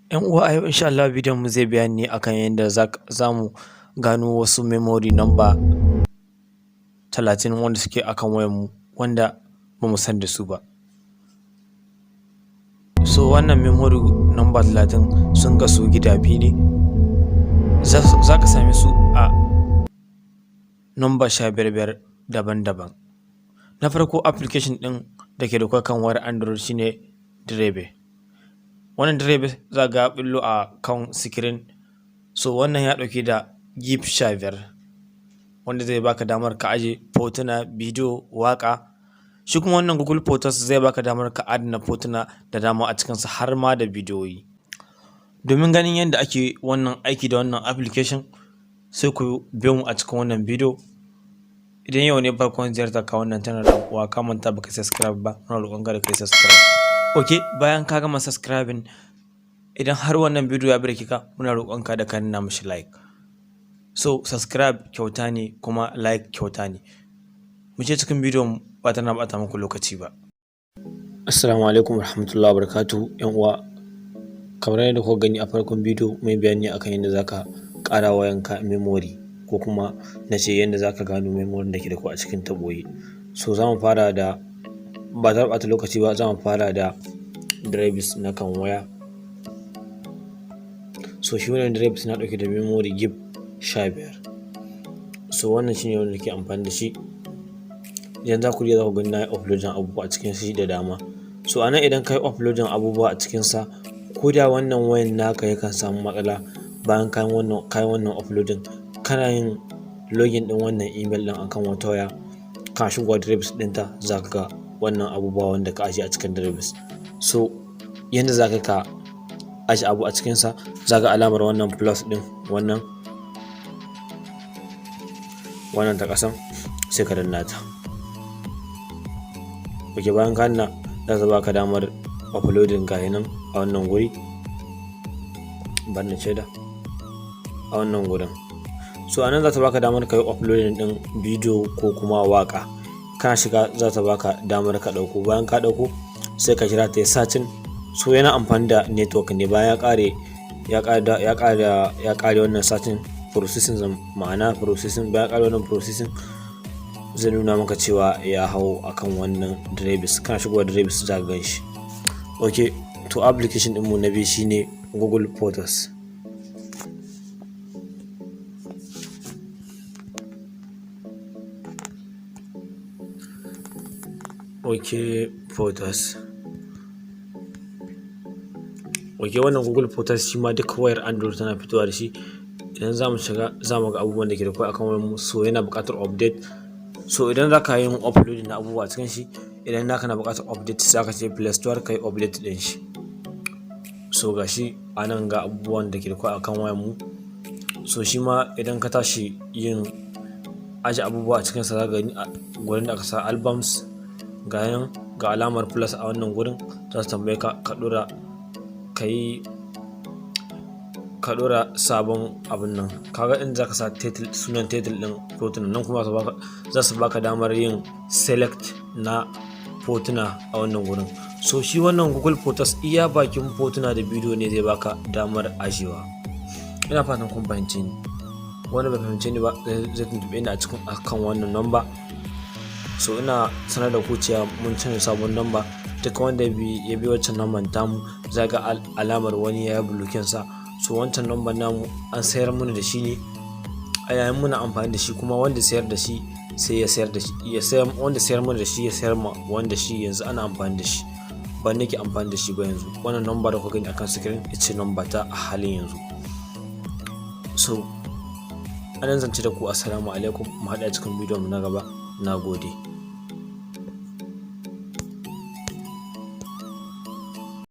'Yan uwa, a yau insha Allah bidiyon mu zai bayani ne akan yadda za mu gano wasu memory number 30 wanda suke akan wayarmu wanda ba mu san da su ba. So wannan memory number 30 sun kasu gida biyu ne. Za ka same su a number 15 daban-daban. Na farko application ɗin da ke da kan wayar Android shine Drive. Wannan Drive za ga billo a kan screen. So wannan ya ɗauki da gig 15 wanda zai baka damar ka aje fotuna, bidiyo, waka. Shi kuma wannan Google Photos zai baka damar ka adana fotuna da dama a cikinsa har ma da bidiyoyi. Domin ganin yadda ake wannan aiki da wannan application sai ku biyo mu a cikin wannan bidiyo. Idan yau ne farkon ziyartar ka wannan channel ɗin uwa ka manta baka subscribe ba, muna roƙon ka da kai subscribe. Ok, bayan ka gama subscribing, idan har wannan bidiyo ya birke ka, muna roƙon ka da ka nuna mishi like. So subscribe kyauta ne kuma like kyauta ne. Mu je cikin bidiyon ba tana ɓata muku lokaci ba. Assalamu alaikum warahmatullahi wabarakatuh. Yan uwa, kamar yadda kuka gani a farkon bidiyo mai bayani akan yadda zaka ƙara wayanka memory ko kuma na ce yadda zaka gano memory da ke da ku a cikin taɓoyi. So za mu fara da ba za ɓata lokaci ba, za mu fara da drives na kan waya. So shi wannan drives na ɗauke da memory gig 15. So wannan shine wanda ke amfani da shi. Idan za ku iya za ku gani na yi uploading abubuwa a cikin shi da dama. So anan idan ka yi uploading abubuwa a cikinsa, ko da wannan wayan naka yakan samu matsala bayan kayan wannan uploading, kana yin login ɗin wannan email ɗin akan wata waya, ka shigo drives ɗinta za ka ga wannan abubuwa wanda ka ajiye a cikin drives. So yanda za ka ajiye abu a cikinsa, za ga alamar wannan plus ɗin wannan ta ƙasan sai ka danna ta. Ok, bayan ka danna za ta baka damar uploading ga nan a wannan guri, a wannan gurin. So anan za ta baka damar ka yi uploading ɗin bidiyo ko kuma waka. Kana shiga za ta baka damar ka ɗauko. Bayan ka ɗauko sai ka kira ta searching. So yana amfani da network ne. Bayan ya ƙare wannan searching processing, ma'ana processing, bayan ƙare wannan processing zai nuna maka cewa ya hau akan wannan drives. Kana shigowa drives za ka gan shi. Ok, to application ɗinmu na biyu shine Google Photos. Ok, Photos. Ok, wannan Google Photos shi ma duka wayar Android tana fitowa da shi. Idan za mu shiga za mu ga abubuwan da ke da kwai akan wayarmu. So yana buƙatar update. So idan za ka yi uploading na abubuwa a cikin shi, idan naka na buƙatar update za ka ce Play Store ka yi update ɗin shi. So ga shi a nan ga abubuwan da ke da kwai akan wayarmu. So shi ma idan ka tashi yin aje abubuwa a cikinsa za ka gani gurin da aka sa albums. Ga alamar plus a wannan gurin za su tambaye ka ka ɗora sabon abin nan. Kaga in za ka sa sunan title ɗin fotunan nan kuma za su baka damar yin select na fotuna a wannan gurin. So shi wannan Google Photos iya bakin fotuna da bidiyo ne zai baka damar ajewa. Ina fatan kun fahimce ni. Wanda bai fahimce ni ba zai tuntuɓe ni a cikin akan wannan number. So ina sanar da ku cewa mun canza sabon number. Duka wanda ya bi wancan number tamu za ga alamar wani ya yi blocking sa. So wancan number namu an sayar mana da shi ne a yayin muna amfani da shi, kuma wanda sayar da shi sai ya sayar da shi, wanda sayar mana da shi ya sayar ma wanda shi yanzu ana amfani da shi. Ba nake amfani da shi ba yanzu. Wannan number da kuka gani akan screen ita ce number ta a halin yanzu. So anan zance da ku assalamu alaikum, mu haɗa cikin bidiyon mu na gaba. Na gode.